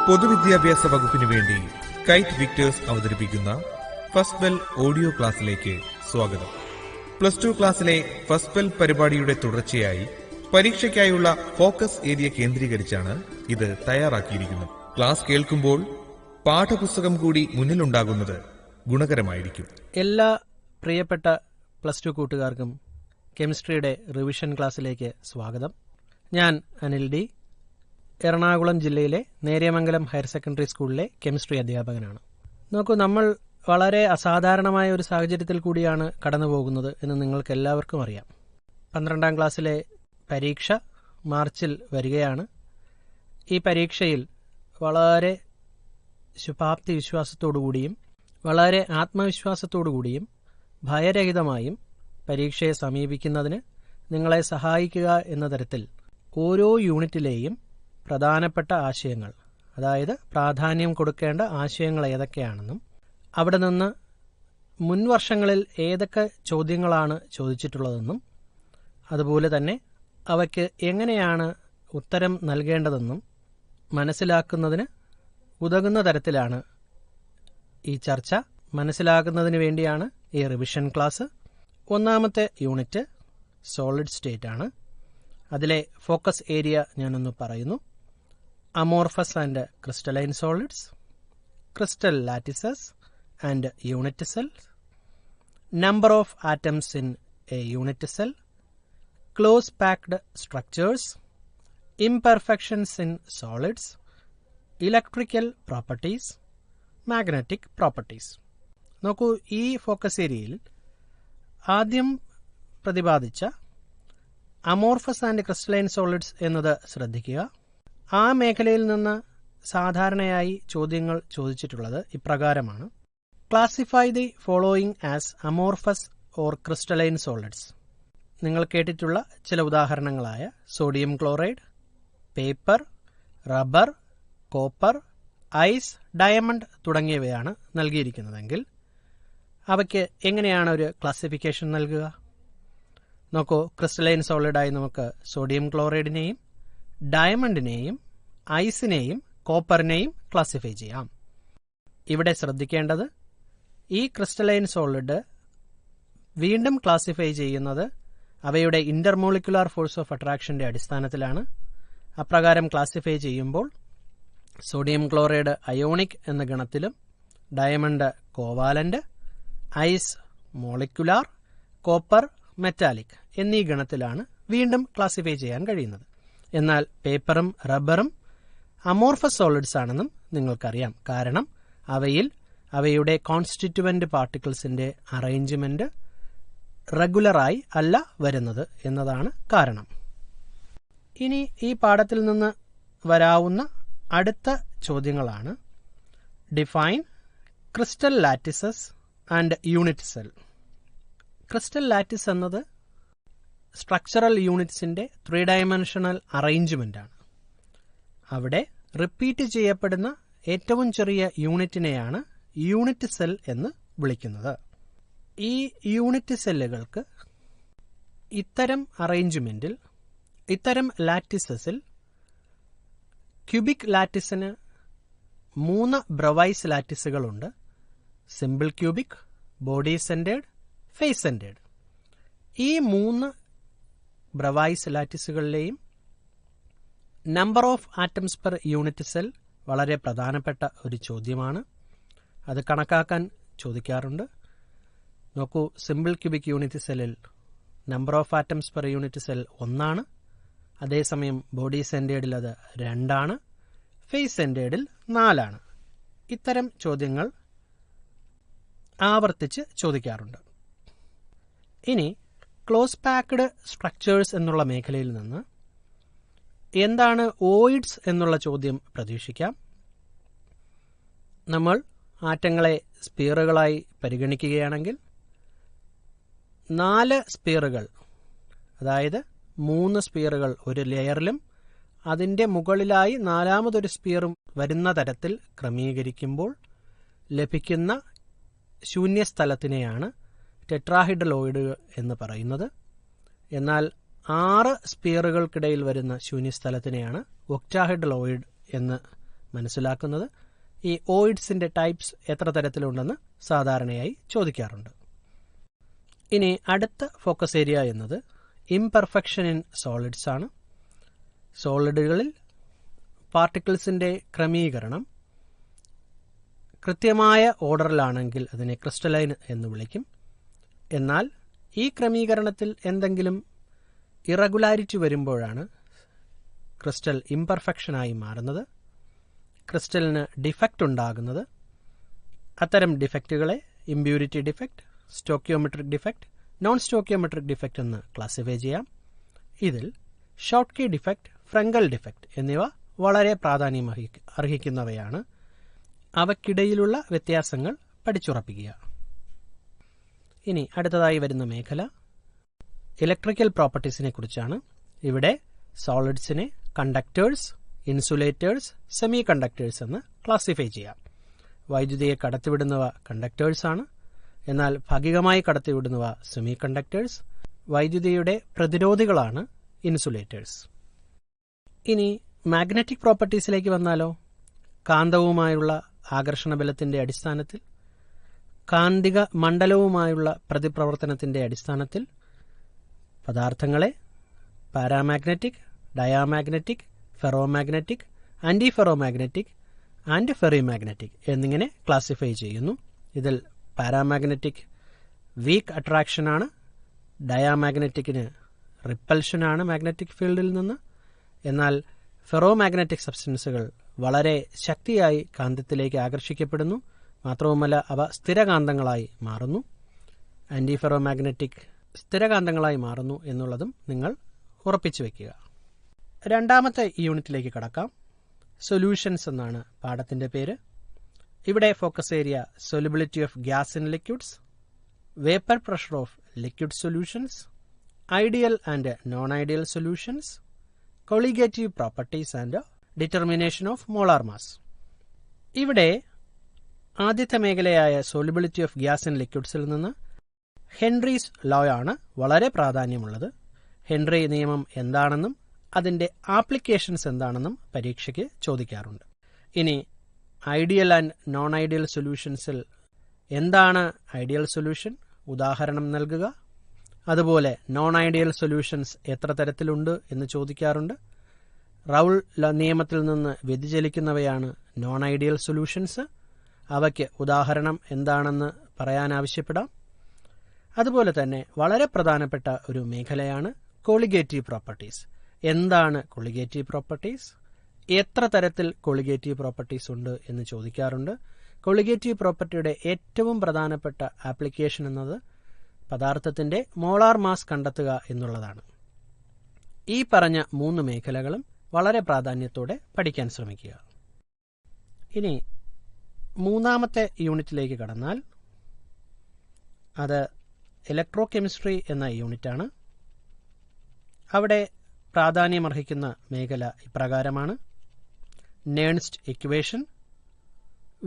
പൊതുവിദ്യാഭ്യാസ വകുപ്പിനു വേണ്ടി കൈറ്റ് വിക്ടേഴ്സ് അവതരിപ്പിക്കുന്ന ഫസ്റ്റ് ബെൽ ഓഡിയോ ക്ലാസ്സിലേക്ക് സ്വാഗതം. +2 ക്ലാസ്സിലെ ഫസ്റ്റ് ബെൽ പരിപാടിയുടെ തുടർച്ചയായി പരീക്ഷയ്ക്കായുള്ള ഫോക്കസ് ഏരിയ കേന്ദ്രീകരിച്ചാണ് ഇത് തയ്യാറാക്കിയിരിക്കുന്നത്. ക്ലാസ് കേൾക്കുമ്പോൾ പാഠപുസ്തകം കൂടി മുന്നിലുണ്ടാകുന്നത് ഗുണകരമായിരിക്കും. എല്ലാ പ്രിയപ്പെട്ട +2 കൂട്ടുകാർക്കും കെമിസ്ട്രിയുടെ റിവിഷൻ ക്ലാസ്സിലേക്ക് സ്വാഗതം. ഞാൻ അനിൽ ഡി, എറണാകുളം ജില്ലയിലെ നേര്യമംഗലം ഹയർ സെക്കൻഡറി സ്കൂളിലെ കെമിസ്ട്രി അധ്യാപകനാണ്. നോക്കൂ, നമ്മൾ വളരെ അസാധാരണമായ ഒരു സാഹചര്യത്തിൽ കൂടിയാണ് കടന്നു പോകുന്നത് എന്ന് നിങ്ങൾക്ക് എല്ലാവർക്കും അറിയാം. 12ാം ക്ലാസ്സിലെ പരീക്ഷ മാർച്ചിൽ വരികയാണ്. ഈ പരീക്ഷയിൽ വളരെ ശുഭാപ്തി വിശ്വാസത്തോടുകൂടിയും വളരെ ആത്മവിശ്വാസത്തോടുകൂടിയും ഭയരഹിതമായും പരീക്ഷയെ സമീപിക്കുന്നതിന് നിങ്ങളെ സഹായിക്കുക എന്ന തരത്തിൽ ഓരോ യൂണിറ്റിലെയും പ്രധാനപ്പെട്ട ആശയങ്ങൾ, അതായത് പ്രാധാന്യം കൊടുക്കേണ്ട ആശയങ്ങൾ ഏതൊക്കെയാണെന്നും അവിടെ നിന്ന് മുൻവർഷങ്ങളിൽ ഏതൊക്കെ ചോദ്യങ്ങളാണ് ചോദിച്ചിട്ടുള്ളതെന്നും അതുപോലെ തന്നെ അവയ്ക്ക് എങ്ങനെയാണ് ഉത്തരം നൽകേണ്ടതെന്നും മനസ്സിലാക്കുന്നതിന് ഉതകുന്ന തരത്തിലാണ് ഈ ചർച്ച. മനസ്സിലാക്കുന്നതിന് വേണ്ടിയാണ് ഈ റിവിഷൻ ക്ലാസ്. 1ാമത്തെ യൂണിറ്റ് സോളിഡ് സ്റ്റേറ്റ് ആണ്. അതിലെ ഫോക്കസ് ഏരിയ ഞാനൊന്ന് പറയുന്നു. Amorphous and crystalline solids, crystal lattices and unit cells, number of atoms in a unit cell, close packed structures, imperfections in solids, electrical properties, magnetic properties. നോക്കൂ, ഈ focus ഏരിയയിൽ ആദ്യം പ്രതിപാദിച്ച amorphous and crystalline solids എന്നത് ശ്രദ്ധിക്കുക. ആ മേഖലയിൽ നിന്ന് സാധാരണയായി ചോദ്യങ്ങൾ ചോദിച്ചിട്ടുള്ളത് ഇപ്രകാരമാണ്: classify the following as amorphous or crystalline solids. നിങ്ങൾ കേട്ടിട്ടുള്ള ചില ഉദാഹരണങ്ങളായ sodium chloride, paper, rubber, copper, ice, diamond തുടങ്ങിയവയാണ് നൽകിയിരിക്കുന്നതെങ്കിൽ അവയ്ക്ക് എങ്ങനെയാണ് ഒരു ക്ലാസിഫിക്കേഷൻ നൽകുക? നോക്കൂ, ക്രിസ്റ്റലൈൻ സോളിഡായി നമുക്ക് സോഡിയം ക്ലോറൈഡിനെയും ഡയമണ്ടിനെയും ഐസിനെയും കോപ്പറിനെയും ക്ലാസിഫൈ ചെയ്യാം. ഇവിടെ ശ്രദ്ധിക്കേണ്ടത്, ഈ ക്രിസ്റ്റലൈൻ സോളിഡ് വീണ്ടും ക്ലാസിഫൈ ചെയ്യുന്നത് അവയുടെ ഇന്റർമോളിക്കുലാർ ഫോഴ്സ് ഓഫ് അട്രാക്ഷന്റെ അടിസ്ഥാനത്തിലാണ്. അപ്രകാരം ക്ലാസിഫൈ ചെയ്യുമ്പോൾ സോഡിയം ക്ലോറൈഡ് അയോണിക് എന്ന ഗണത്തിലും diamond covalent, ice molecular, copper metallic എന്നീ ഗണത്തിലാണ് വീണ്ടും ക്ലാസിഫൈ ചെയ്യാൻ കഴിയുന്നത്. എന്നാൽ പേപ്പറും റബ്ബറും അമോർഫസ് സോളിഡ്സ് ആണെന്നും നിങ്ങൾക്കറിയാം. കാരണം അവയിൽ അവയുടെ കോൺസ്റ്റിറ്റ്യുവന്റ് പാർട്ടിക്കിൾസിന്റെ അറേഞ്ച്മെന്റ് റെഗുലറായി അല്ല വരുന്നത് എന്നതാണ് കാരണം. ഇനി ഈ പാഠത്തിൽ നിന്ന് വരാവുന്ന അടുത്ത ചോദ്യങ്ങളാണ്: define crystal lattices and unit cell. Crystal lattice എന്നത് സ്ട്രക്ചറൽ യൂണിറ്റ്സിന്റെ 3 ഡയമെൻഷണൽ അറേഞ്ച്മെന്റ് ആണ്. അവിടെ റിപ്പീറ്റ് ചെയ്യപ്പെടുന്ന ഏറ്റവും ചെറിയ യൂണിറ്റിനെയാണ് യൂണിറ്റ് സെൽ എന്ന് വിളിക്കുന്നത്. ഈ യൂണിറ്റ് സെല്ലുകൾക്ക് ഇത്തരം അറേഞ്ച്മെന്റിൽ, ഇത്തരം ലാറ്റിസസിൽ ക്യൂബിക് ലാറ്റിസിന് 3 ബ്രവൈസ് ലാറ്റിസുകളുണ്ട്: simple cubic, body centred, face centred. ഈ 3 ബ്രവൈസ് ലാറ്റിസുകളിലെയും number of atoms per unit cell വളരെ പ്രധാനപ്പെട്ട ഒരു ചോദ്യമാണ്. അത് കണക്കാക്കാൻ ചോദിക്കാറുണ്ട്. നോക്കൂ, സിമ്പിൾ ക്യൂബിക് യൂണിറ്റ് സെല്ലിൽ number of atoms per unit cell 1 ആണ്. അതേസമയം ബോഡി സെന്റേഡിൽ അത് 2 ആണ്, ഫേസ് സെന്റേഡിൽ 4 ആണ്. ഇത്തരം ചോദ്യങ്ങൾ ആവർത്തിച്ച് ചോദിക്കാറുണ്ട്. ഇനി ക്ലോസ് പാക്ഡ് സ്ട്രക്ചേഴ്സ് എന്നുള്ള മേഖലയിൽ നിന്ന് എന്താണ് ഓയിഡ്സ് എന്നുള്ള ചോദ്യം പ്രതീക്ഷിക്കാം. നമ്മൾ ആറ്റങ്ങളെ സ്പിയറുകളായി പരിഗണിക്കുകയാണെങ്കിൽ 4 സ്പിയറുകൾ, അതായത് 3 സ്പിയറുകൾ ഒരു ലെയറിലും അതിന്റെ മുകളിലായി 4മതൊരു സ്പിയറും വരുന്ന തരത്തിൽ ക്രമീകരിക്കുമ്പോൾ ലഭിക്കുന്ന ശൂന്യസ്ഥലത്തിനെയാണ് ടെട്രാഹിഡ്രലോയിഡ് എന്ന് പറയുന്നത്. എന്നാൽ 6 സ്പിയറുകൾക്കിടയിൽ വരുന്ന ശൂന്യസ്ഥലത്തിനെയാണ് ഒക്ടാഹിഡ്രലോയിഡ് എന്ന് മനസ്സിലാക്കുന്നത്. ഈ ഓയിഡ്സിന്റെ ടൈപ്സ് എത്ര തരത്തിലുണ്ടെന്ന് സാധാരണയായി ചോദിക്കാറുണ്ട്. ഇനി അടുത്ത ഫോക്കസ് ഏരിയ എന്നത് ഇംപെർഫെക്ഷൻ ഇൻ സോളിഡ്സ് ആണ്. സോളിഡുകളിൽ പാർട്ടിക്കിൾസിന്റെ ക്രമീകരണം കൃത്യമായ ഓർഡറിലാണെങ്കിൽ അതിനെ ക്രിസ്റ്റലൈൻ എന്ന് വിളിക്കും. എന്നാൽ ഈ ക്രമീകരണത്തിൽ എന്തെങ്കിലും ഇറഗുലാരിറ്റി വരുമ്പോഴാണ് ക്രിസ്റ്റൽ ഇംപെർഫെക്ഷനായി മാറുന്നത്, ക്രിസ്റ്റലിന് ഡിഫക്റ്റ് ഉണ്ടാകുന്നത്. അത്തരം ഡിഫക്റ്റുകളെ impurity defect, stoichiometric defect, non stoichiometric defect എന്ന് ക്ലാസിഫൈ ചെയ്യാം. ഇതിൽ ഷോട്ട്കി ഡിഫക്റ്റ്, ഫ്രങ്കൽ ഡിഫക്റ്റ് എന്നിവ വളരെ പ്രാധാന്യം അർഹിക്കുന്നവയാണ്. അവയ്ക്കിടയിലുള്ള വ്യത്യാസങ്ങൾ പഠിച്ചുറപ്പിക്കുക. ഇനി അടുത്തതായി വരുന്ന മേഖല ഇലക്ട്രിക്കൽ പ്രോപ്പർട്ടീസിനെ കുറിച്ചാണ്. ഇവിടെ സോളിഡ്സിനെ കണ്ടക്ടേഴ്സ്, ഇൻസുലേറ്റേഴ്സ്, സെമി കണ്ടക്ടേഴ്സ് എന്ന് ക്ലാസിഫൈ ചെയ്യാം. വൈദ്യുതിയെ കടത്തിവിടുന്നവ കണ്ടക്ടേഴ്സാണ്, എന്നാൽ ഭാഗികമായി കടത്തിവിടുന്നവ സെമി കണ്ടക്ടേഴ്സ്. വൈദ്യുതിയുടെ പ്രതിരോധികളാണ് ഇൻസുലേറ്റേഴ്സ്. ഇനി മാഗ്നറ്റിക് പ്രോപ്പർട്ടീസിലേക്ക് വന്നാലോ? കാന്തവുമായുള്ള ആകർഷണ ബലത്തിന്റെ അടിസ്ഥാനത്തിൽ, കാന്തിക മണ്ഡലവുമായുള്ള പ്രതിപ്രവർത്തനത്തിന്റെ അടിസ്ഥാനത്തിൽ പദാർത്ഥങ്ങളെ paramagnetic, diamagnetic, ferromagnetic, anti ferromagnetic and ferrimagnetic എന്നിങ്ങനെ ക്ലാസിഫൈ ചെയ്യുന്നു. ഇതിൽ പാരാമാഗ്നറ്റിക് വീക്ക് അട്രാക്ഷനാണ്, ഡയാമാഗ്നറ്റിക്കിന് റിപ്പൽഷനാണ് മാഗ്നറ്റിക് ഫീൽഡിൽ നിന്ന്. എന്നാൽ ഫെറോമാഗ്നറ്റിക് സബ്സ്റ്റൻസുകൾ വളരെ ശക്തിയായി കാന്തത്തിലേക്ക് ആകർഷിക്കപ്പെടുന്നു. മാത്രവുമല്ല അവ സ്ഥിരകാന്തങ്ങളായി മാറുന്നു. ആന്റി ഫെറോമാഗ്നറ്റിക് സ്ഥിരകാന്തങ്ങളായി മാറുന്നു എന്നുള്ളതും നിങ്ങൾ ഉറപ്പിച്ചു വയ്ക്കുക. രണ്ടാമത്തെ യൂണിറ്റിലേക്ക് കടക്കാം. സൊല്യൂഷൻസ് എന്നാണ് പാഠത്തിന്റെ പേര്. ഇവിടെ focus area solubility of gas in liquids, vapour pressure of liquid solutions, ideal and non ideal solutions, colligative properties and determination of molar mass. ഇവിടെ ആദ്യത്തെ മേഖലയായ സോല്യൂബിലിറ്റി ഓഫ് ഗ്യാസ് ഇൻ ലിക്വിഡ്സിൽ നിന്ന് ഹെൻറീസ് ലോ ആണ് വളരെ പ്രാധാന്യമുള്ളത്. ഹെൻറി നിയമം എന്താണെന്നും അതിന്റെ ആപ്ലിക്കേഷൻസ് എന്താണെന്നും പരീക്ഷയ്ക്ക് ചോദിക്കാറുണ്ട്. ഇനി ഐഡിയൽ ആൻഡ് നോൺ ഐഡിയൽ സൊല്യൂഷൻസിൽ എന്താണ് ഐഡിയൽ സൊല്യൂഷൻ, ഉദാഹരണം നൽകുക. അതുപോലെ നോൺ ഐഡിയൽ സൊല്യൂഷൻസ് എത്ര തരത്തിലുണ്ട് എന്ന് ചോദിക്കാറുണ്ട്. റൗൾ നിയമത്തിൽ നിന്ന് വ്യതിചലിക്കുന്നവയാണ് നോൺ ഐഡിയൽ സൊല്യൂഷൻസ്. അവയ്ക്ക് ഉദാഹരണം എന്താണെന്ന് പറയാൻ ആവശ്യപ്പെടാം. അതുപോലെ തന്നെ വളരെ പ്രധാനപ്പെട്ട ഒരു മേഖലയാണ് കൊളിഗേറ്റീവ് പ്രോപ്പർട്ടീസ്. എന്താണ് കൊളിഗേറ്റീവ് പ്രോപ്പർട്ടീസ്, എത്ര തരത്തിൽ കൊളിഗേറ്റീവ് പ്രോപ്പർട്ടീസ് ഉണ്ട് എന്ന് ചോദിക്കാറുണ്ട്. കൊളിഗേറ്റീവ് പ്രോപ്പർട്ടിയുടെ ഏറ്റവും പ്രധാനപ്പെട്ട ആപ്ലിക്കേഷൻ എന്നത് പദാർത്ഥത്തിന്റെ മോളാർ മാസ് കണ്ടെത്തുക എന്നുള്ളതാണ്. ഈ പറഞ്ഞ 3 മേഖലകളും വളരെ പ്രാധാന്യത്തോടെ പഠിക്കാൻ ശ്രമിക്കുക. ഇനി മൂന്നാമത്തെ യൂണിറ്റിലേക്ക് കടന്നാൽ അത് ഇലക്ട്രോ കെമിസ്ട്രി എന്ന യൂണിറ്റാണ്. അവിടെ പ്രാധാന്യമർഹിക്കുന്ന മേഖല ഇപ്രകാരമാണ്: Nernst equation,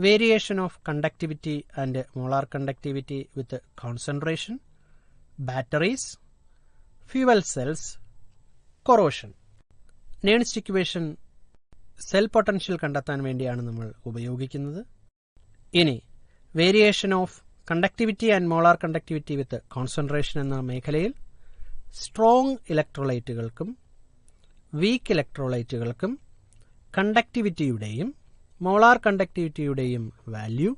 variation of conductivity and molar conductivity with concentration, batteries, fuel cells, corrosion. Nernst equation cell potential കണ്ടെത്താൻ വേണ്ടിയാണ് നമ്മൾ ഉപയോഗിക്കുന്നത്. ഇനി variation of conductivity and molar conductivity with concentration എന്ന മേഖലയിൽ സ്ട്രോങ് ഇലക്ട്രോലൈറ്റുകൾക്കും വീക്ക് ഇലക്ട്രോലൈറ്റുകൾക്കും കണ്ടക്ടിവിറ്റിയുടെയും മോളാർ കണ്ടക്ടിവിറ്റിയുടെയും വാല്യൂ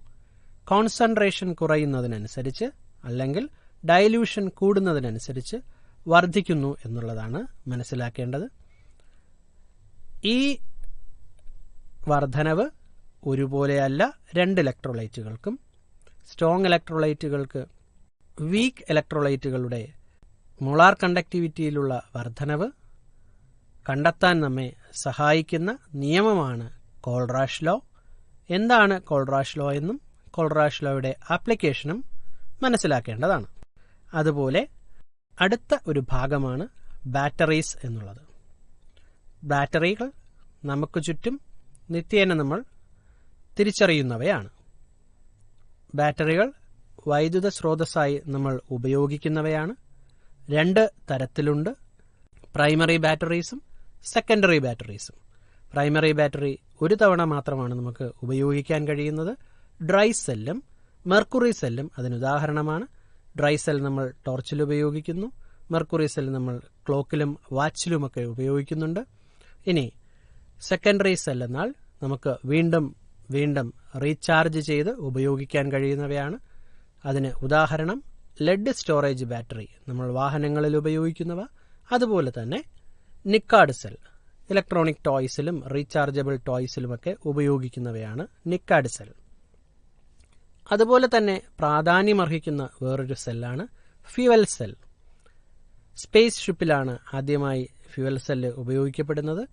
കോൺസെൻട്രേഷൻ കുറയുന്നതിനനുസരിച്ച് അല്ലെങ്കിൽ ഡൈല്യൂഷൻ കൂടുന്നതിനനുസരിച്ച് വർദ്ധിക്കുന്നു എന്നുള്ളതാണ് മനസ്സിലാക്കേണ്ടത്. ഈ വർധനവ് ഒരുപോലെയല്ല രണ്ട് ഇലക്ട്രോലൈറ്റുകൾക്കും. സ്ട്രോങ് ഇലക്ട്രോലൈറ്റുകൾക്ക് വീക്ക് ഇലക്ട്രോലൈറ്റുകളുടെ മോളാർ കണ്ടക്ടിവിറ്റിയിലുള്ള വർധനവ് കണ്ടെത്താൻ നമ്മെ സഹായിക്കുന്ന നിയമമാണ് കോൾറാഷ് ലോ. എന്താണ് കോൾറാഷ് ലോ എന്നും കോൾറാഷ് ലോയുടെ ആപ്ലിക്കേഷനും മനസ്സിലാക്കേണ്ടതാണ്. അതുപോലെ അടുത്ത ഒരു ഭാഗമാണ് ബാറ്ററീസ് എന്നുള്ളത്. ബാറ്ററികൾ നമുക്ക് ചുറ്റും നിത്യേന നമ്മൾ തിരിച്ചറിയുന്നവയാണ്. ബാറ്ററികൾ വൈദ്യുത സ്രോതസ്സായി നമ്മൾ ഉപയോഗിക്കുന്നവയാണ്. 2 തരത്തിലുണ്ട്: പ്രൈമറി ബാറ്ററീസും സെക്കൻഡറി ബാറ്ററീസും. പ്രൈമറി ബാറ്ററി ഒരു തവണ മാത്രമാണ് നമുക്ക് ഉപയോഗിക്കാൻ കഴിയുന്നത്. ഡ്രൈ സെല്ലും മെർക്കുറി സെല്ലും അതിനുദാഹരണമാണ്. ഡ്രൈ സെൽ നമ്മൾ ടോർച്ചിൽ ഉപയോഗിക്കുന്നു, മെർക്കുറി സെൽ നമ്മൾ ക്ലോക്കിലും വാച്ചിലുമൊക്കെ ഉപയോഗിക്കുന്നുണ്ട്. ഇനി സെക്കൻഡറി സെൽ എന്നാൽ നമുക്ക് വീണ്ടും വീണ്ടും റീചാർജ് ചെയ്ത് ഉപയോഗിക്കാൻ കഴിയുന്നവയാണ്. അതിന് ഉദാഹരണം ലെഡ് സ്റ്റോറേജ് ബാറ്ററി നമ്മൾ വാഹനങ്ങളിൽ ഉപയോഗിക്കുന്നവ, അതുപോലെ തന്നെ നിക്കാഡ് സെൽ ഇലക്ട്രോണിക് ടോയ്സിലും റീചാർജബിൾ ടോയ്സിലുമൊക്കെ ഉപയോഗിക്കുന്നവയാണ് നിക്കാഡ് സെൽ. അതുപോലെ തന്നെ പ്രാധാന്യമർഹിക്കുന്ന വേറൊരു സെല്ലാണ് ഫ്യുവൽ സെൽ. സ്പേസ് ഷിപ്പിലാണ് ആദ്യമായി ഫ്യുവൽ സെല്ല് ഉപയോഗിക്കപ്പെടുന്നത്.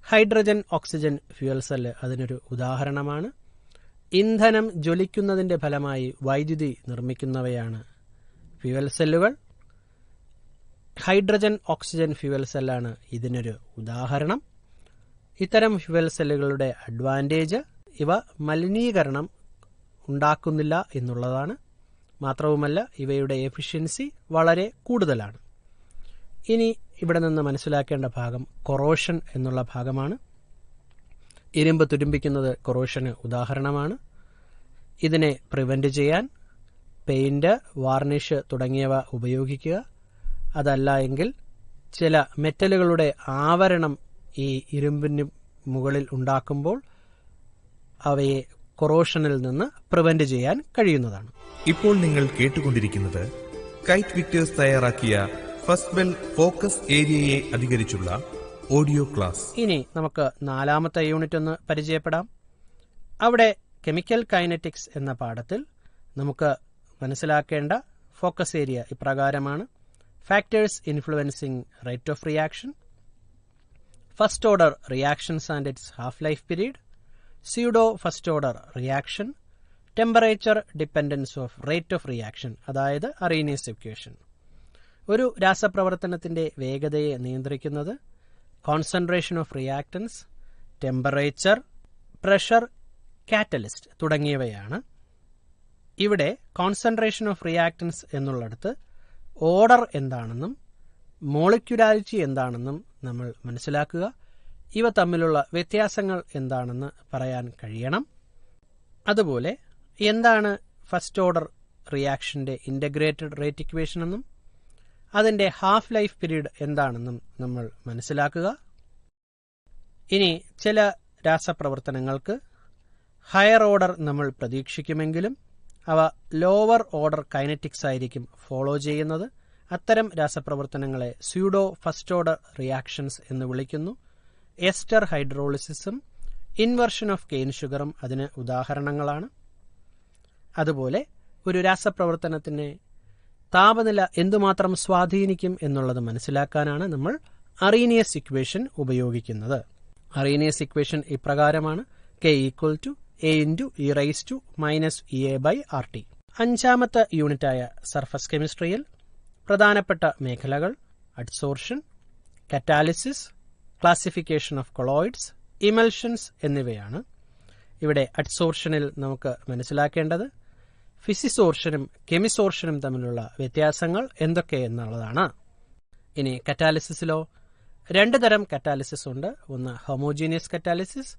ഹൈഡ്രജൻ ഓക്സിജൻ ഫ്യുവൽ സെല്ല് അതിനൊരു ഉദാഹരണമാണ്. ഇന്ധനം ജ്വലിക്കുന്നതിന്റെ ഫലമായി വൈദ്യുതി നിർമ്മിക്കുന്നവയാണ് ഫ്യുവൽ സെല്ലുകൾ. ഹൈഡ്രജൻ ഓക്സിജൻ ഫ്യുവൽ സെല്ലാണ് ഇതിനൊരു ഉദാഹരണം. ഇത്തരം ഫ്യുവൽ സെല്ലുകളുടെ അഡ്വാൻറ്റേജ് ഇവ മലിനീകരണം ഉണ്ടാക്കുന്നില്ല എന്നുള്ളതാണ്. മാത്രവുമല്ല ഇവയുടെ എഫിഷ്യൻസി വളരെ കൂടുതലാണ്. ഇനി ഇവിടെ നിന്ന് മനസ്സിലാക്കേണ്ട ഭാഗം കൊറോഷൻ എന്നുള്ള ഭാഗമാണ്. ഇരുമ്പ് തുരുമ്പിക്കുന്നത് കൊറോഷന് ഉദാഹരണമാണ്. ഇതിനെ പ്രിവെന്റ് ചെയ്യാൻ പെയിന്റ്, വാർണിഷ് തുടങ്ങിയവ ഉപയോഗിക്കുക. അതല്ല എങ്കിൽ ചില മെറ്റലുകളുടെ ആവരണം ഈ ഇരുമ്പിന് മുകളിൽ ഉണ്ടാക്കുമ്പോൾ അവയെ കൊറോഷനിൽ നിന്ന് പ്രിവെന്റ് ചെയ്യാൻ കഴിയുന്നതാണ്. ഇപ്പോൾ നിങ്ങൾ കേട്ടുകൊണ്ടിരിക്കുന്നത് കൈറ്റ് വിക്ടേഴ്സ് തയ്യാറാക്കിയ ഫസ്റ്റ് ബെൽ ഫോക്കസ് ഏരിയയെ അധികരിച്ചുള്ള ഓഡിയോ ക്ലാസ്. ഇനി നമുക്ക് 4ാമത്തെ യൂണിറ്റ് ഒന്ന് പരിചയപ്പെടാം. അവിടെ കെമിക്കൽ കൈനറ്റിക്സ് എന്ന പാഠത്തിൽ നമുക്ക് മനസ്സിലാക്കേണ്ട ഫോക്കസ് ഏരിയ ഇപ്രകാരമാണ്: factors influencing rate of reaction, first order reactions and it's half life period, pseudo first order reaction, temperature dependence of rate of reaction, അതായത് അറീനിയസ് ഇക്വേഷൻ. ഒരു രാസപ്രവർത്തനത്തിന്റെ വേഗതയെ നിയന്ത്രിക്കുന്നത് concentration of reactants, temperature, pressure, catalyst തുടങ്ങിയവയാണ്. ഇവിടെ concentration of reactants എന്നുള്ളിടത്ത് order എന്താണെന്നും മോളിക്യുലാരിറ്റി എന്താണെന്നും നമ്മൾ മനസ്സിലാക്കുക. ഇവ തമ്മിലുള്ള വ്യത്യാസങ്ങൾ എന്താണെന്ന് പറയാൻ കഴിയണം. അതുപോലെ എന്താണ് ഫസ്റ്റ് ഓർഡർ റിയാക്ഷന്റെ ഇന്റഗ്രേറ്റഡ് റേറ്റ് ഇക്വേഷൻ എന്നും അതിന്റെ ഹാഫ് ലൈഫ് പീരീഡ് എന്താണെന്നും നമ്മൾ മനസ്സിലാക്കുക. ഇനി ചില രാസപ്രവർത്തനങ്ങൾക്ക് ഹയർ ഓർഡർ നമ്മൾ പ്രതീക്ഷിക്കുമെങ്കിലും അവ ലോവർ ഓർഡർ കൈനറ്റിക്സ് ആയിരിക്കും ഫോളോ ചെയ്യുന്നത്. അത്തരം രാസപ്രവർത്തനങ്ങളെ സ്യൂഡോ ഫസ്റ്റ് ഓർഡർ റിയാക്ഷൻസ് എന്ന് വിളിക്കുന്നു. എസ്റ്റർ ഹൈഡ്രോളിസിസും ഇൻവെർഷൻ ഓഫ് കെയിൻ ഷുഗറും അതിന് ഉദാഹരണങ്ങളാണ്. അതുപോലെ ഒരു രാസപ്രവർത്തനത്തിന് താപനില എന്തുമാത്രം സ്വാധീനിക്കും എന്നുള്ളത് മനസ്സിലാക്കാനാണ് നമ്മൾ അറീനിയസ് ഇക്വേഷൻ ഉപയോഗിക്കുന്നത്. അറീനിയസ് ഇക്വേഷൻ ഇപ്രകാരമാണ്: K = A × e⁻ EA/RT. 5ാമത്തെ യൂണിറ്റായ സർഫസ് കെമിസ്ട്രിയിൽ പ്രധാനപ്പെട്ട മേഖലകൾ adsorption, catalysis, classification of colloids, emulsions എന്നിവയാണ്. ഇവിടെ അഡ്സോർഷനിൽ നമുക്ക് മനസ്സിലാക്കേണ്ടത് ഫിസിസോർഷനും കെമിസോർഷനും തമ്മിലുള്ള വ്യത്യാസങ്ങൾ എന്തൊക്കെയെന്നുള്ളതാണ്. ഇനി കറ്റാലിസിസിലോ 2 തരം കറ്റാലിസിസ് ഉണ്ട്. ഒന്ന് ഹോമോജീനിയസ് കറ്റാലിസിസ്,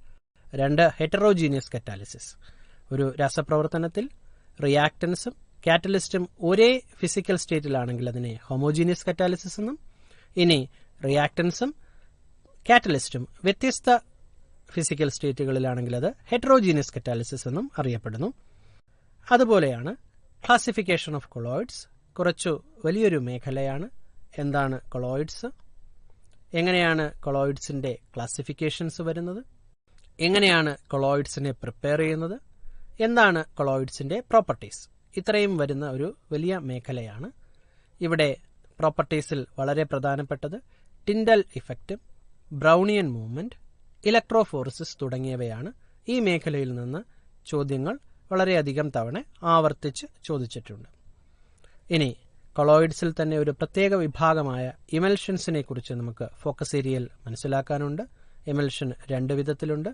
2 ഹെറ്ററോജീനിയസ് കറ്റാലിസിസ്. ഒരു രാസപ്രവർത്തനത്തിൽ റിയാക്ടൻസും കാറ്റലിസ്റ്റും ഒരേ ഫിസിക്കൽ സ്റ്റേറ്റിലാണെങ്കിൽ അതിനെ ഹോമോജീനിയസ് കറ്റാലിസിസ് എന്നും, ഇനി റിയാക്ടൻസും കാറ്റലിസ്റ്റും വ്യത്യസ്ത ഫിസിക്കൽ സ്റ്റേറ്റുകളിലാണെങ്കിൽ അത് ഹെറ്ററോജീനിയസ് കറ്റാലിസിസ് എന്നും അറിയപ്പെടുന്നു. അതുപോലെയാണ് ക്ലാസിഫിക്കേഷൻ ഓഫ് കൊളോയിഡ്സ്. കുറച്ചു വലിയൊരു മേഖലയാണ്. എന്താണ് കൊളോയിഡ്സ്, എങ്ങനെയാണ് കൊളോയിഡ്സിന്റെ ക്ലാസിഫിക്കേഷൻസ് വരുന്നത്, എങ്ങനെയാണ് കൊളോയിഡ്സിനെ പ്രിപ്പയർ ചെയ്യുന്നത്, എന്താണ് കൊളോയിഡ്സിന്റെ പ്രോപ്പർട്ടീസ്, ഇത്രയും വരുന്ന ഒരു വലിയ മേഖലയാണ്. ഇവിടെ പ്രോപ്പർട്ടീസിൽ വളരെ പ്രധാനപ്പെട്ടത് ടിൻഡൽ ഇഫക്റ്റും ബ്രൗണിയൻ മൂവ്മെന്റ്, ഇലക്ട്രോഫോറസിസ് തുടങ്ങിയവയാണ്. ഈ മേഖലയിൽ നിന്ന് ചോദ്യങ്ങൾ വളരെയധികം തവണ ആവർത്തിച്ച് ചോദിച്ചിട്ടുണ്ട്. ഇനി കൊളോയിഡ്സിൽ തന്നെ ഒരു പ്രത്യേക വിഭാഗമായ ഇമൽഷൻസിനെ കുറിച്ച് നമുക്ക് ഫോക്കസ് ഏരിയയിൽ മനസ്സിലാക്കാനുണ്ട്. ഇമൽഷൻ 2 വിധത്തിലുണ്ട്: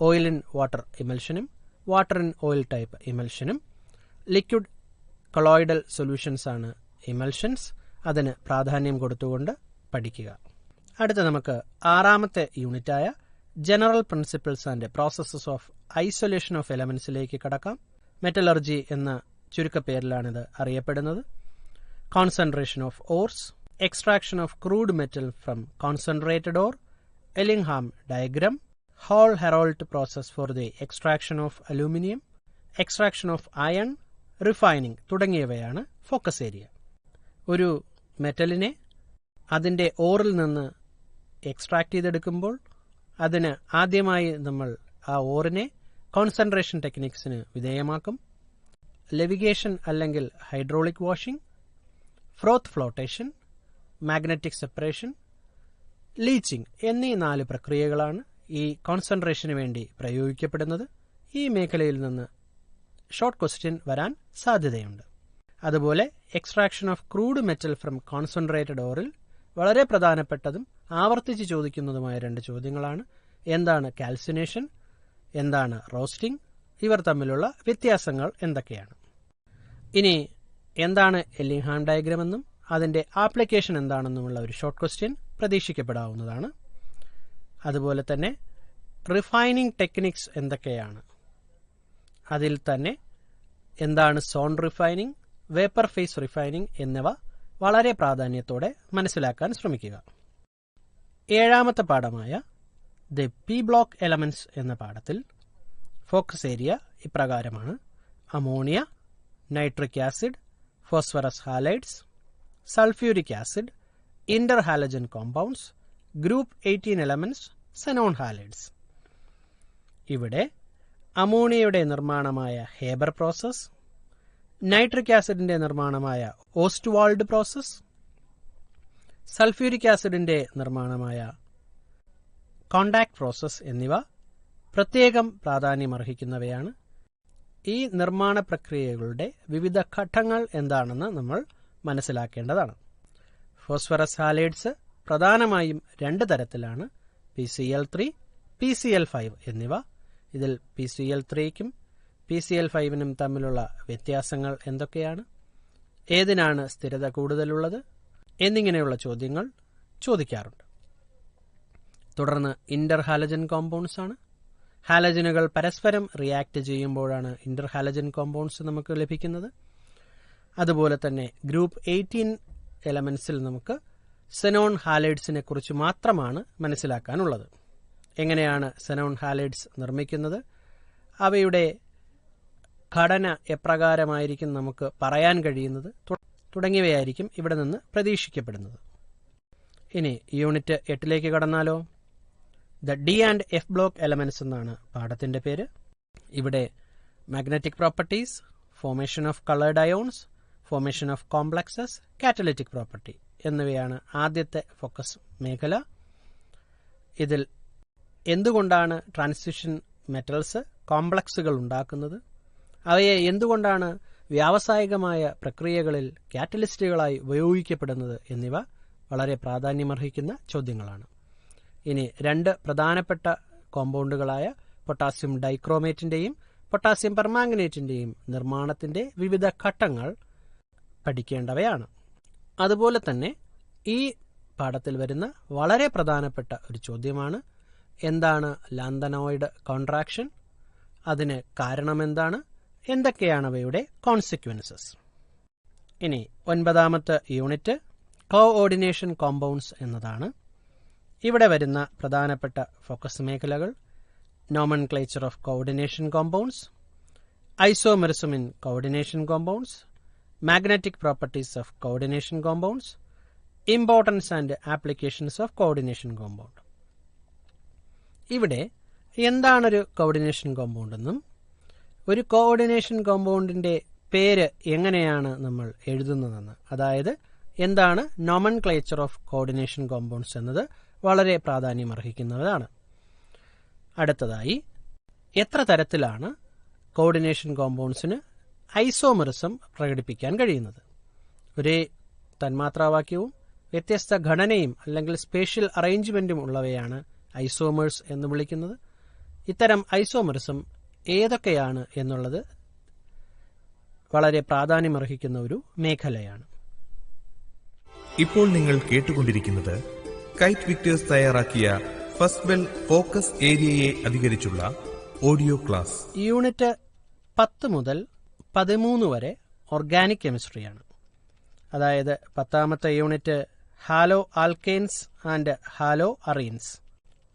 ഓയിൽ ഇൻ വാട്ടർ ഇമൽഷനും വാട്ടർ ഇൻ ഓയിൽ ടൈപ്പ് ഇമൽഷനും. ലിക്വിഡ് കൊളോയിഡൽ സൊല്യൂഷൻസ് ആണ് ഇമൽഷൻസ്. അതിന് പ്രാധാന്യം കൊടുത്തുകൊണ്ട് പഠിക്കുക. അടുത്ത നമുക്ക് 6ാമത്തെ യൂണിറ്റായ general principles and processes of isolation of എലമെന്റ്സിലേക്ക് കടക്കാം. മെറ്റലർജി എന്ന ചുരുക്കപ്പേരിലാണിത് അറിയപ്പെടുന്നത്. Concentration of ores, extraction of crude metal from concentrated ore, Ellingham diagram, Hall Heroult process for the extraction of aluminium, extraction of iron, refining തുടങ്ങിയവയാണ് focus area. ഒരു മെറ്റലിനെ അതിൻ്റെ ഓറിൽ നിന്ന് extract ചെയ്തെടുക്കുമ്പോൾ അതിന് ആദ്യമായി നമ്മൾ ആ ഓറിനെ കോൺസെൻട്രേഷൻ ടെക്നിക്സിന് വിധേയമാക്കും. ലെവിഗേഷൻ അല്ലെങ്കിൽ hydraulic washing, ഫ്രോത്ത് flotation, magnetic separation, leaching എന്നീ 4 പ്രക്രിയകളാണ് ഈ കോൺസെൻട്രേഷന് വേണ്ടി പ്രയോഗിക്കപ്പെടുന്നത്. ഈ മേഖലയിൽ നിന്ന് ഷോർട്ട് ക്വസ്റ്റ്യൻ വരാൻ സാധ്യതയുണ്ട്. അതുപോലെ extraction of crude metal from concentrated ഓറിൽ വളരെ പ്രധാനപ്പെട്ടതും ആവർത്തിച്ച് ചോദിക്കുന്നതുമായ 2 ചോദ്യങ്ങളാണ്. എന്താണ് കാൽസിനേഷൻ, എന്താണ് റോസ്റ്റിംഗ്, ഇവർ തമ്മിലുള്ള വ്യത്യാസങ്ങൾ എന്തൊക്കെയാണ്. ഇനി എന്താണ് എല്ലിംഗ്ഹാം ഡയഗ്രം എന്നും അതിന്റെ ആപ്ലിക്കേഷൻ എന്താണെന്നുമുള്ള ഒരു ഷോർട്ട് ക്വസ്റ്റ്യൻ പ്രതീക്ഷിക്കപ്പെടാവുന്നതാണ്. അതുപോലെ തന്നെ റിഫൈനിങ് ടെക്നിക്സ് എന്തൊക്കെയാണ്, അതിൽ തന്നെ എന്താണ് zone refining, vapour phase refining എന്നിവ വളരെ പ്രാധാന്യത്തോടെ മനസ്സിലാക്കാൻ ശ്രമിക്കുക. 7ാമത്തെ പാഠമായ ദി പി ബ്ലോക്ക് എലമെന്റ്സ് എന്ന പാഠത്തിൽ ഫോക്കസ് ഏരിയ ഇപ്രകാരമാണ്: ammonia, nitric acid, phosphorus halides, sulphuric acid, inter halogen compounds, group 18 elements, xenon halides. ഇവിടെ അമോണിയയുടെ നിർമ്മാണമായ ഹേബർ പ്രോസസ്, നൈട്രിക് ആസിഡിന്റെ നിർമ്മാണമായ ഓസ്റ്റ്വാൾഡ് പ്രോസസ്, സൾഫ്യൂരിക് ആസിഡിന്റെ നിർമ്മാണമായ കോണ്ടാക്ട് പ്രോസസ് എന്നിവ പ്രത്യേകം പ്രാധാന്യമർഹിക്കുന്നവയാണ്. ഈ നിർമ്മാണ പ്രക്രിയകളുടെ വിവിധ ഘട്ടങ്ങൾ എന്താണെന്ന് നമ്മൾ മനസ്സിലാക്കേണ്ടതാണ്. ഫോസ്ഫറസ് ഹാലൈഡ്സ് പ്രധാനമായും 2 തരത്തിലാണ്: PCl3, PCl5 എന്നിവ. ഇതിൽ PCl3ക്കും PCl5നും തമ്മിലുള്ള വ്യത്യാസങ്ങൾ എന്തൊക്കെയാണ്, ഏതിനാണ് സ്ഥിരത കൂടുതലുള്ളത് എന്നിങ്ങനെയുള്ള ചോദ്യങ്ങൾ ചോദിക്കാറുണ്ട്. തുടർന്ന് ഇന്റർ ഹാലജൻ കോമ്പൗണ്ട്സ് ആണ്. ഹാലജനുകൾ പരസ്പരം റിയാക്ട് ചെയ്യുമ്പോഴാണ് ഇന്റർ ഹാലജൻ കോമ്പൗണ്ട്സ് നമുക്ക് ലഭിക്കുന്നത്. അതുപോലെ തന്നെ ഗ്രൂപ്പ് 18 എലമെന്റ്സിൽ നമുക്ക് സെനോൺ ഹാലൈഡ്സിനെ കുറിച്ച് മാത്രമാണ് മനസ്സിലാക്കാനുള്ളത്. എങ്ങനെയാണ് സെനോൺ ഹാലൈഡ്സ് നിർമ്മിക്കുന്നത്, അവയുടെ ഘടന എപ്രകാരമായിരിക്കും നമുക്ക് പറയാൻ കഴിയുന്നത് തുടങ്ങിയവയായിരിക്കും ഇവിടെ നിന്ന് പ്രതീക്ഷിക്കപ്പെടുന്നത്. ഇനി യൂണിറ്റ് 8ലേക്ക് കടന്നാലോ. The d and f block elements എന്നാണ് പാഠത്തിന്റെ പേര്. ഇവിടെ magnetic properties, formation of coloured ions, formation of complexes, catalytic property എന്നിവയാണ് ആദ്യത്തെ ഫോക്കസ് മേഖല. ഇതിൽ എന്തുകൊണ്ടാണ് ട്രാൻസിഷൻ മെറ്റൽസ് കോംപ്ലക്സുകൾ ഉണ്ടാക്കുന്നത്, അവയെ എന്തുകൊണ്ടാണ് വ്യാവസായികമായ പ്രക്രിയകളിൽ കാറ്റലിസ്റ്റുകളായി ഉപയോഗിക്കപ്പെടുന്നത് എന്നിവ വളരെ പ്രാധാന്യമർഹിക്കുന്ന ചോദ്യങ്ങളാണ്. ഇനി 2 പ്രധാനപ്പെട്ട കോമ്പൗണ്ടുകളായ പൊട്ടാസ്യം ഡൈക്രോമേറ്റിന്റെയും പൊട്ടാസ്യം പെർമാംഗനേറ്റിന്റെയും നിർമ്മാണത്തിന്റെ വിവിധ ഘട്ടങ്ങൾ പഠിക്കേണ്ടവയാണ്. അതുപോലെ തന്നെ ഈ പാഠത്തിൽ വരുന്ന വളരെ പ്രധാനപ്പെട്ട ഒരു ചോദ്യമാണ്: എന്താണ് ലാന്തനോയിഡ് കോൺട്രാക്ഷൻ, അതിന് കാരണമെന്താണ്, എന്തൊക്കെയാണ് അവയുടെ കോൺസിക്വൻസസ്. ഇനി 9ാമത്തെ യൂണിറ്റ് കോഓർഡിനേഷൻ കോമ്പൗണ്ട്സ് എന്നതാണ്. ഇവിടെ വരുന്ന പ്രധാനപ്പെട്ട ഫോക്കസ് മേഖലകൾ: nomenclature of coordination compounds, isomerism in coordination compounds, magnetic properties of coordination compounds, importance and applications of coordination compound. ഇവിടെ എന്താണൊരു കോഓർഡിനേഷൻ കോമ്പൗണ്ട് എന്നും ഒരു കോഓർഡിനേഷൻ കോമ്പൗണ്ടിന്റെ പേര് എങ്ങനെയാണ് നമ്മൾ എഴുതുന്നതെന്ന്, അതായത് എന്താണ് നോമൻക്ലേച്ചർ ഓഫ് കോഓർഡിനേഷൻ കോമ്പൗണ്ട്സ് എന്നത് വളരെ പ്രാധാന്യമർഹിക്കുന്നതാണ്. അടുത്തതായി, എത്ര തരത്തിലാണ് കോഓർഡിനേഷൻ കോമ്പൗണ്ട്സിന് ഐസോമെറിസം പ്രകടിപ്പിക്കാൻ കഴിയുന്നത്? ഒരേ തന്മാത്രാവാക്യവും വ്യത്യസ്ത ഘടനയും അല്ലെങ്കിൽ സ്പേഷ്യൽ അറേഞ്ച്മെന്റും ഉള്ളവയാണ് ഐസോമേഴ്സ് എന്ന് വിളിക്കുന്നത്. ഇത്തരം ഐസോമെറിസം ഏതൊക്കെയാണ് എന്നുള്ളത് വളരെ പ്രാധാന്യമർഹിക്കുന്ന ഒരു മേഖലയാണ്. ഇപ്പോൾ നിങ്ങൾ കേട്ടുകൊണ്ടിരിക്കുന്നത് കൈറ്റ് വിക്ടേഴ്സ് തയ്യാറാക്കിയ ഫസ്റ്റ് ബെൽ ഫോക്കസ് ഏരിയയെ അധികരിച്ചുള്ള ഓഡിയോ ക്ലാസ്. യൂണിറ്റ് 10 മുതൽ 13 വരെ ഓർഗാനിക് കെമിസ്ട്രിയാണ്. അതായത് 10ാമത്തെ unit halo alkanes and halo arenes.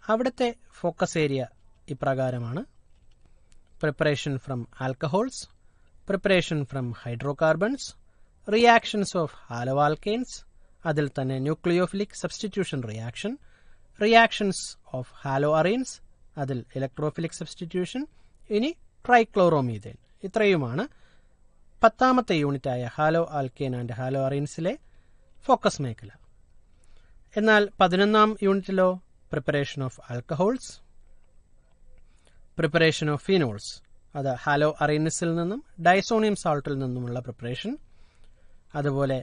അവിടുത്തെ ഫോക്കസ് ഏരിയ ഇപ്രകാരമാണ്: preparation from alcohols, preparation from hydrocarbons, reactions of halo alkanes, അതിൽ തന്നെ nucleophilic substitution reaction, reactions of halo arenes, അതിൽ ഇലക്ട്രോഫിലിക് സബ്സ്റ്റിറ്റ്യൂഷൻ, ഇനി ട്രൈക്ലോറോമീഥേൻ. ഇത്രയുമാണ് 10ാമത്തെ യൂണിറ്റായ ഹാലോ ആൽക്കെയിൻ ആൻഡ് ഹാലോ അറീൻസിലെ ഫോക്കസ് മേഖല. എന്നാൽ 11ാം യൂണിറ്റിലോ preparation of alcohols, preparation of phenols, അത് ഹാലോ അറീൻസിൽ നിന്നും ഡൈസോണിയം സാൾട്ടിൽ നിന്നുമുള്ള പ്രിപ്പറേഷൻ, അതുപോലെ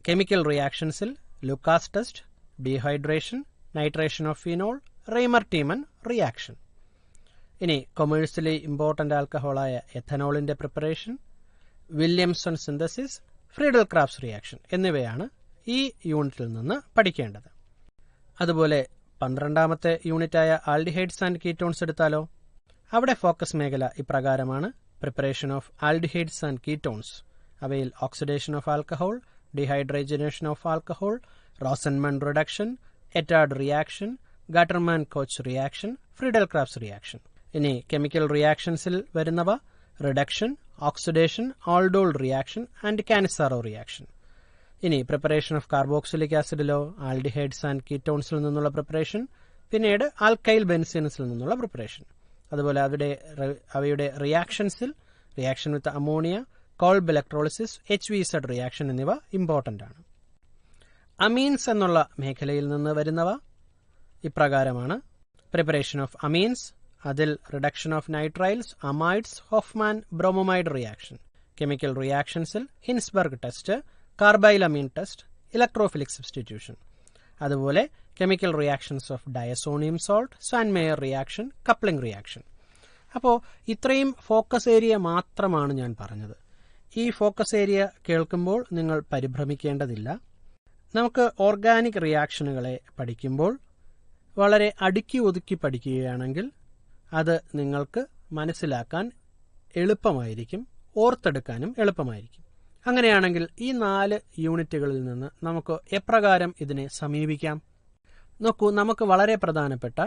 കെമിക്കൽ റിയാക്ഷൻസിൽ Lucas test, dehydration, nitration of phenol, Reimer Tiemann reaction. ഇനി കൊമേഴ്സ്യലി ഇമ്പോർട്ടന്റ് ആൽക്കഹോളായ എഥനോളിന്റെ preparation, Williamson synthesis, Friedel Crafts reaction എന്നിവയാണ് ഈ യൂണിറ്റിൽ നിന്ന് പഠിക്കേണ്ടത്. അതുപോലെ 12ാമത്തെ യൂണിറ്റായ ആൽഡിഹൈഡ്സ് ആൻഡ് കീറ്റോൺസ് എടുത്താലോ? അവിടെ ഫോക്കസ് മേഖല ഇപ്രകാരമാണ്: preparation of aldehydes and ketones, അവയിൽ oxidation of alcohol, dehydrogenation of alcohol, Rosenmund reduction, Etard reaction, Gattermann Koch reaction, Friedel Crafts reaction. ഇനി കെമിക്കൽ റിയാക്ഷൻസിൽ വരുന്നവ reduction, oxidation, aldol reaction and Cannizzaro reaction. ഇനി preparation of carboxylic ആസിഡിലോ aldehydes and കീറ്റോൺസിൽ നിന്നുള്ള preparation, പിന്നീട് alkyl ബെൻസീൻസിൽ നിന്നുള്ള പ്രിപ്പറേഷൻ. അതുപോലെ അവയുടെ റിയാക്ഷൻസിൽ reaction with ammonia, Kolbe electrolysis, HVZ reaction എന്നിവ ഇമ്പോർട്ടന്റ് ആണ്. അമീൻസ് എന്നുള്ള മേഖലയിൽ നിന്ന് വരുന്നവ ഇപ്രകാരമാണ്: പ്രിപ്പറേഷൻ ഓഫ് അമീൻസ്, അതിൽ reduction of nitriles, amides, Hoffmann bromamide reaction. Chemical റിയാക്ഷൻസിൽ Hinsberg test, carbylamine test, electrophilic substitution. അതുപോലെ chemical reactions of diazonium salt, Sandmeyer reaction, coupling reaction. അപ്പോൾ ഇത്രയും ഫോക്കസ് ഏരിയ മാത്രമാണ് ഞാൻ പറഞ്ഞത്. ഈ ഫോക്കസ് ഏരിയ കേൾക്കുമ്പോൾ നിങ്ങൾ പരിഭ്രമിക്കേണ്ടതില്ല. നമുക്ക് ഓർഗാനിക് റിയാക്ഷനുകളെ പഠിക്കുമ്പോൾ വളരെ അടുക്കി ഒതുക്കി പഠിക്കുകയാണെങ്കിൽ അത് നിങ്ങൾക്ക് മനസ്സിലാക്കാൻ എളുപ്പമായിരിക്കും, ഓർത്തെടുക്കാനും എളുപ്പമായിരിക്കും. അങ്ങനെയാണെങ്കിൽ ഈ 4 യൂണിറ്റുകളിൽ നിന്ന് നമുക്ക് എപ്രകാരം ഇതിനെ സമീപിക്കാം? നോക്കൂ, നമുക്ക് വളരെ പ്രധാനപ്പെട്ട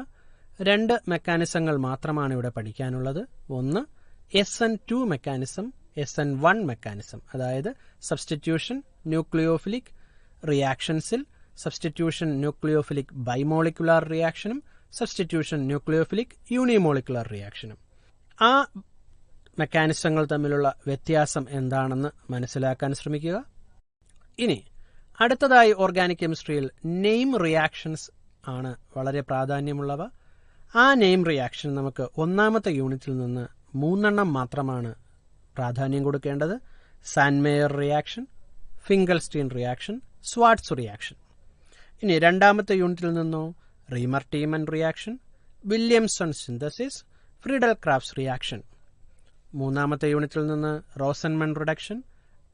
2 മെക്കാനിസങ്ങൾ മാത്രമാണ് ഇവിടെ പഠിക്കാനുള്ളത്. ഒന്ന് SN2 മെക്കാനിസം, SN1 മെക്കാനിസം. അതായത് സബ്സ്റ്റിറ്റ്യൂഷൻ ന്യൂക്ലിയോഫിലിക് റിയാക്ഷൻസിൽ സബ്സ്റ്റിറ്റ്യൂഷൻ ന്യൂക്ലിയോഫിലിക് ബൈമോളിക്കുലാർ റിയാക്ഷനും സബ്സ്റ്റിറ്റ്യൂഷൻ ന്യൂക്ലിയോഫിലിക് യൂണിമോളിക്കുലാർ റിയാക്ഷനും. ആ മെക്കാനിസങ്ങൾ തമ്മിലുള്ള വ്യത്യാസം എന്താണെന്ന് മനസ്സിലാക്കാൻ ശ്രമിക്കുക. ഇനി അടുത്തതായി ഓർഗാനിക് കെമിസ്ട്രിയിൽ നെയിം റിയാക്ഷൻസ് ആണ് വളരെ പ്രാധാന്യമുള്ളവ. ആ നെയിം റിയാക്ഷൻ നമുക്ക് 1ാമത്തെ യൂണിറ്റിൽ നിന്ന് 3 മാത്രമാണ് പ്രാധാന്യം കൊടുക്കേണ്ടത്: Sandmeyer reaction, Finkelstein reaction, Swarts reaction. ഇനി 2ാമത്തെ യൂണിറ്റിൽ നിന്നോ Reimer Tiemann reaction, Williamson synthesis, Friedel Crafts reaction. 3ാമത്തെ യൂണിറ്റിൽ നിന്ന് Rosenmund reduction,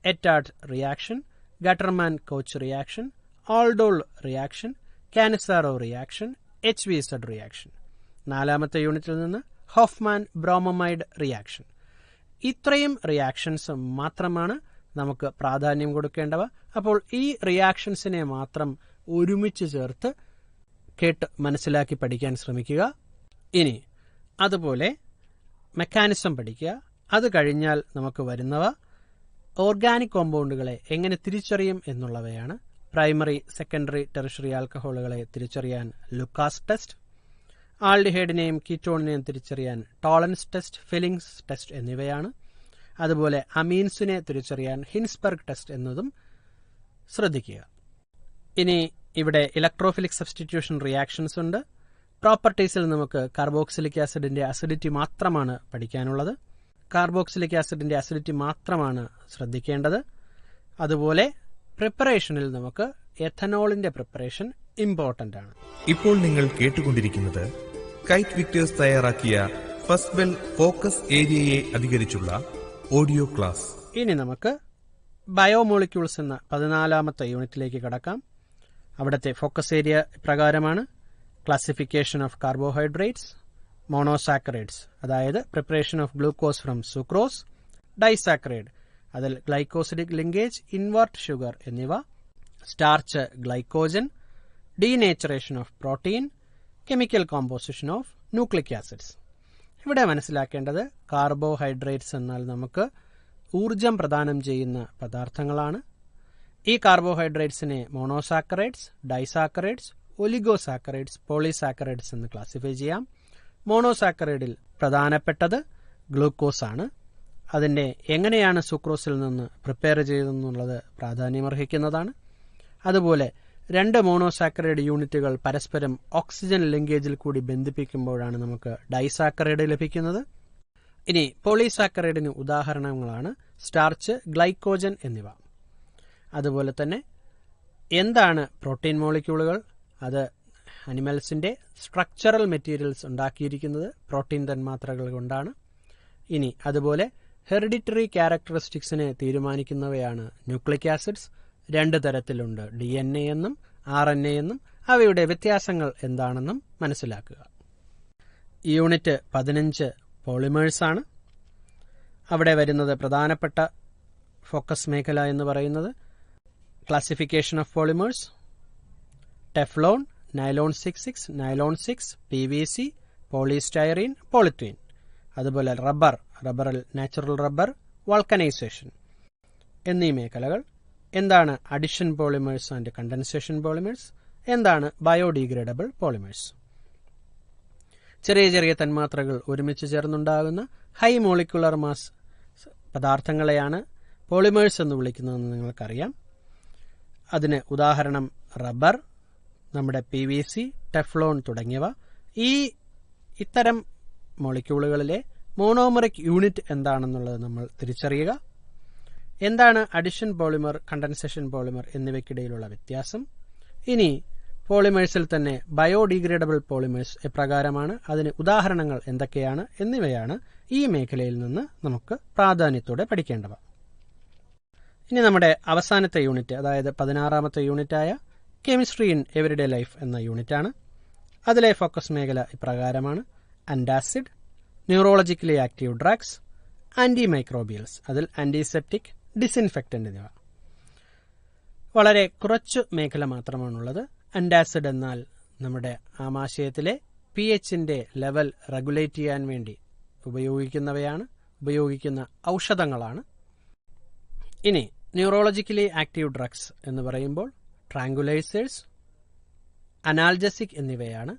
Etard reaction, Gattermann Koch reaction, aldol reaction, Cannizzaro reaction, HVZ reaction. 4ാമത്തെ യൂണിറ്റിൽ നിന്ന് ഹോഫ്മാൻ ബ്രോമോമൈഡ് റിയാക്ഷൻ. ഇത്രയും റിയാക്ഷൻസ് മാത്രമാണ് നമുക്ക് പ്രാധാന്യം കൊടുക്കേണ്ടവ. അപ്പോൾ ഈ റിയാക്ഷൻസിനെ മാത്രം ഒരുമിച്ച് ചേർത്ത് കേട്ട് മനസ്സിലാക്കി പഠിക്കാൻ ശ്രമിക്കുക. ഇനി അതുപോലെ മെക്കാനിസം പഠിക്കുക. അത് കഴിഞ്ഞാൽ നമുക്ക് വരുന്നവ ഓർഗാനിക് കോമ്പൗണ്ടുകളെ എങ്ങനെ തിരിച്ചറിയും എന്നുള്ളവയാണ്. പ്രൈമറി, സെക്കൻഡറി, ടെറിഷറി ആൽക്കഹോളുകളെ തിരിച്ചറിയാൻ ലുക്കാസ് ടെസ്റ്റ്, ആൽഡിഹൈഡിനെയും കീറ്റോണിനെയും തിരിച്ചറിയാൻ ടോളൻസ് ടെസ്റ്റ്, ഫെലിങ്സ് ടെസ്റ്റ് എന്നിവയാണ്. അതുപോലെ അമീൻസിനെ തിരിച്ചറിയാൻ ഹിൻസ്ബർഗ് ടെസ്റ്റ് എന്നതും ശ്രദ്ധിക്കുക. ഇനി ഇവിടെ ഇലക്ട്രോഫിലിക് സബ്സ്റ്റിറ്റ്യൂഷൻ റിയാക്ഷൻസ് ഉണ്ട്. പ്രോപ്പർട്ടീസിൽ നമുക്ക് കാർബോക്സിലിക് ആസിഡിന്റെ അസിഡിറ്റി മാത്രമാണ് പഠിക്കാനുള്ളത്. കാർബോക്സിലിക് ആസിഡിന്റെ അസിഡിറ്റി മാത്രമാണ് ശ്രദ്ധിക്കേണ്ടത്. അതുപോലെ പ്രിപ്പറേഷനിൽ നമുക്ക് എഥനോളിന്റെ പ്രിപ്പറേഷൻ ഇമ്പോർട്ടന്റ് ആണ്. ഇപ്പോൾ നിങ്ങൾ കേട്ടുകൊണ്ടിരിക്കുന്നത് കൈറ്റ് വിക്ടേഴ്സ് തയ്യാറാക്കിയ ഫസ്റ്റ് ബെൽ ഫോക്കസ് ഏരിയയെ അധികരിച്ചുള്ള ഓഡിയോ ക്ലാസ്. ഇനി നമുക്ക് ബയോമോളിക്യൂൾസ് എന്ന 14ാമത്തെ യൂണിറ്റിലേക്ക് കടക്കാം. അവിടുത്തെ ഫോക്കസ് ഏരിയ പ്രകാരമാണ്: ക്ലാസിഫിക്കേഷൻ ഓഫ് കാർബോഹൈഡ്രേറ്റ്സ്, മോണോസാക്കറൈഡ്സ് അതായത് preparation of glucose from sucrose, disaccharide അതിൽ ഗ്ലൈക്കോസിഡിക് ലിങ്കേജ്, ഇൻവേർട്ട് ഷുഗർ എന്നിവ, starch, glycogen, denaturation of protein, chemical composition of nucleic acids. ഇവിടെ മനസ്സിലാക്കേണ്ടത് കാർബോഹൈഡ്രേറ്റ്സ് എന്നാൽ നമുക്ക് ഊർജം പ്രദാനം ചെയ്യുന്ന പദാർത്ഥങ്ങളാണ്. ഈ കാർബോഹൈഡ്രേറ്റ്സിനെ മോണോസാക്കറൈഡ്സ്, ഡൈസാക്കറൈഡ്സ്, ഒലിഗോസാക്കറൈഡ്സ്, പോളിസാക്കറൈഡ്സ് എന്ന് ക്ലാസിഫൈ ചെയ്യാം. മോണോസാക്കറൈഡിൽ പ്രധാനപ്പെട്ടത് ഗ്ലൂക്കോസ് ആണ്. അതിന്റെ എങ്ങനെയാണ് സുക്രോസിൽ നിന്ന് പ്രിപ്പയർ ചെയ്തതെന്നുള്ളത് പ്രാധാന്യമർഹിക്കുന്നതാണ്. അതുപോലെ 2 മോണോസാക്കറൈഡ് യൂണിറ്റുകൾ പരസ്പരം ഓക്സിജൻ ലിങ്കേജിൽ കൂടി ബന്ധിപ്പിക്കുമ്പോഴാണ് നമുക്ക് ഡൈസാക്കറൈഡ് ലഭിക്കുന്നത്. ഇനി പോളിസാക്കറൈഡിന് ഉദാഹരണങ്ങളാണ് സ്റ്റാർച്ച്, ഗ്ലൈക്കോജൻ എന്നിവ. അതുപോലെ തന്നെ എന്താണ് പ്രോട്ടീൻ മോളിക്യൂളുകൾ? അത് അനിമൽസിന്റെ സ്ട്രക്ചറൽ മെറ്റീരിയൽസ് ഉണ്ടാക്കിയിരിക്കുന്നത് പ്രോട്ടീൻ തന്മാത്രകൾ കൊണ്ടാണ്. ഇനി അതുപോലെ ഹെറിഡിറ്ററി ക്യാരക്ടറിസ്റ്റിക്സിനെ തീരുമാനിക്കുന്നവയാണ് ന്യൂക്ലിക് ആസിഡ്സ്. 2 തരത്തിലുണ്ട്, DNA എന്നും RNA എന്നും. അവയുടെ വ്യത്യാസങ്ങൾ എന്താണെന്നും മനസ്സിലാക്കുക. യൂണിറ്റ് 15 പോളിമേഴ്സാണ്. അവിടെ വരുന്നത് പ്രധാനപ്പെട്ട ഫോക്കസ് മേഖല എന്ന് പറയുന്നത് classification of polymers, Teflon, nylon 66, nylon 6, PVC, polystyrene, polythene. അതുപോലെ റബ്ബറിൽ നാച്ചുറൽ റബ്ബർ, വൾക്കനൈസേഷൻ എന്നീ മേഖലകൾ. എന്താണ് addition polymers and condensation polymers? എന്താണ് ബയോഡീഗ്രേഡബിൾ പോളിമേഴ്സ്? ചെറിയ ചെറിയ തന്മാത്രകൾ ഒരുമിച്ച് ചേർന്നുണ്ടാകുന്ന ഹൈ മോളിക്കുലർ മാസ് പദാർത്ഥങ്ങളെയാണ് പോളിമേഴ്സ് എന്ന് വിളിക്കുന്നതെന്ന് നിങ്ങൾക്കറിയാം. അതിന് ഉദാഹരണം റബ്ബർ, നമ്മുടെ PVC, ടെഫ്ലോൺ തുടങ്ങിയവ. ഇത്തരം മോളിക്യൂളുകളിലെ മോണോമറിക് യൂണിറ്റ് എന്താണെന്നുള്ളത് നമ്മൾ തിരിച്ചറിയുക. എന്താണ് അഡിഷൻ പോളിമർ, കണ്ടൻസേഷൻ പോളിമർ എന്നിവയ്ക്കിടയിലുള്ള വ്യത്യാസം? ഇനി പോളിമേഴ്സിൽ തന്നെ ബയോഡീഗ്രേഡബിൾ പോളിമേഴ്സ് എപ്രകാരമാണ്, അതിന് ഉദാഹരണങ്ങൾ എന്തൊക്കെയാണ് എന്നിവയാണ് ഈ മേഖലയിൽ നിന്ന് നമുക്ക് പ്രാധാന്യത്തോടെ പഠിക്കേണ്ടവ. ഇനി നമ്മുടെ അവസാനത്തെ യൂണിറ്റ്, അതായത് 16ാമത്തെ യൂണിറ്റായ കെമിസ്ട്രി ഇൻ എവരിഡേ ലൈഫ് എന്ന യൂണിറ്റാണ്. അതിലെ ഫോക്കസ് മേഖല ഇപ്രകാരമാണ്: antacid, neurologically active drugs, antimicrobials അതിൽ ആന്റിസെപ്റ്റിക്, ഡിസിൻഫെക്റ്റന്റ് എന്നിവ. വളരെ കുറച്ചു മേഖല മാത്രമാണുള്ളത്. അന്റാസിഡ് എന്നാൽ നമ്മുടെ ആമാശയത്തിലെ pHന്റെ ലെവൽ റെഗുലേറ്റ് ചെയ്യാൻ വേണ്ടി ഉപയോഗിക്കുന്ന ഔഷധങ്ങളാണ്. ഇനി ന്യൂറോളജിക്കലി ആക്റ്റീവ് ഡ്രഗ്സ് എന്ന് പറയുമ്പോൾ ട്രാങ്കുലൈസേഴ്സ്, അനാൽജസിക് എന്നിവയാണ്.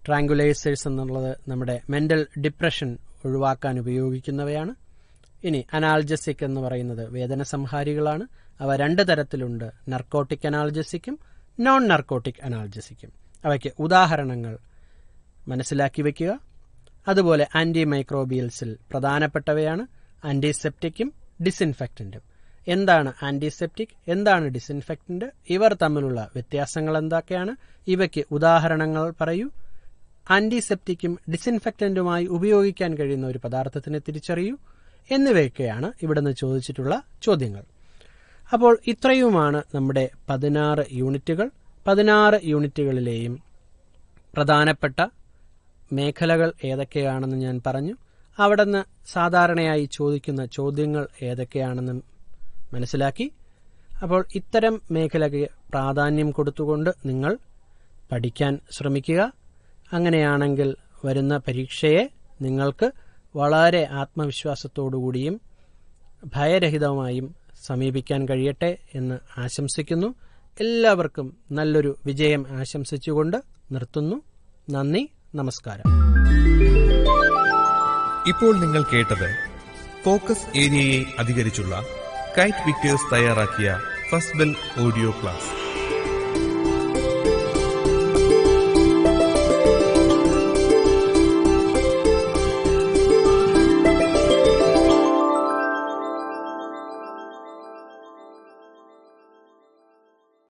ട്രാങ്കുലൈസേഴ്സ് എന്നുള്ളത് നമ്മുടെ മെന്റൽ ഡിപ്രഷൻ ഒഴിവാക്കാൻ ഉപയോഗിക്കുന്നവയാണ്. ഇനി അനാൽജസിക് എന്ന് പറയുന്നത് വേദന സംഹാരികളാണ്. അവ 2 തരത്തിലുണ്ട്, നർക്കോട്ടിക് അനാൽജസിക്കും നോൺ നർക്കോട്ടിക് അനാൽജസിക്കും. അവയ്ക്ക് ഉദാഹരണങ്ങൾ മനസ്സിലാക്കി വയ്ക്കുക. അതുപോലെ ആന്റി മൈക്രോബിയൽസിൽ പ്രധാനപ്പെട്ടവയാണ് ആന്റിസെപ്റ്റിക്കും ഡിസിൻഫെക്റ്റന്റും. എന്താണ് ആന്റിസെപ്റ്റിക്, എന്താണ് ഡിസിൻഫെക്റ്റന്റ്, ഇവർ തമ്മിലുള്ള വ്യത്യാസങ്ങൾ എന്തൊക്കെയാണ്, ഇവയ്ക്ക് ഉദാഹരണങ്ങൾ പറയൂ. ആന്റിസെപ്റ്റിക്കും ഡിസിൻഫെക്റ്റന്റുമായി ഉപയോഗിക്കാൻ കഴിയുന്ന ഒരു പദാർത്ഥത്തിനെ തിരിച്ചറിയൂ എന്നിവയൊക്കെയാണ് ഇവിടുന്ന് ചോദിച്ചിട്ടുള്ള ചോദ്യങ്ങൾ. അപ്പോൾ ഇത്രയുമാണ് നമ്മുടെ 16 യൂണിറ്റുകൾ. 16 യൂണിറ്റുകളിലെയും പ്രധാനപ്പെട്ട മേഖലകൾ ഏതൊക്കെയാണെന്ന് ഞാൻ പറഞ്ഞു. അവിടുന്ന് സാധാരണയായി ചോദിക്കുന്ന ചോദ്യങ്ങൾ ഏതൊക്കെയാണെന്ന് മനസ്സിലാക്കി. അപ്പോൾ ഇത്തരം മേഖലയ്ക്ക് പ്രാധാന്യം കൊടുത്തുകൊണ്ട് നിങ്ങൾ പഠിക്കാൻ ശ്രമിക്കുക. അങ്ങനെയാണെങ്കിൽ വരുന്ന പരീക്ഷയെ നിങ്ങൾക്ക് വളരെ ആത്മവിശ്വാസത്തോടുകൂടിയും ഭയരഹിതമായും സമീപിക്കാൻ കഴിയട്ടെ എന്ന് ആശംസിക്കുന്നു. എല്ലാവർക്കും നല്ലൊരു വിജയം ആശംസിച്ചുകൊണ്ട് നിർത്തുന്നു. നന്ദി, നമസ്കാരം. ഇപ്പോൾ നിങ്ങൾ കേട്ടത് ഫോക്കസ് ഏരിയയെ അധികരിച്ചുള്ള കൈറ്റ് വിക്ടേഴ്സ് തയ്യാറാക്കിയ ഫസ്റ്റ് ബെൽ ഓഡിയോ ക്ലാസ്.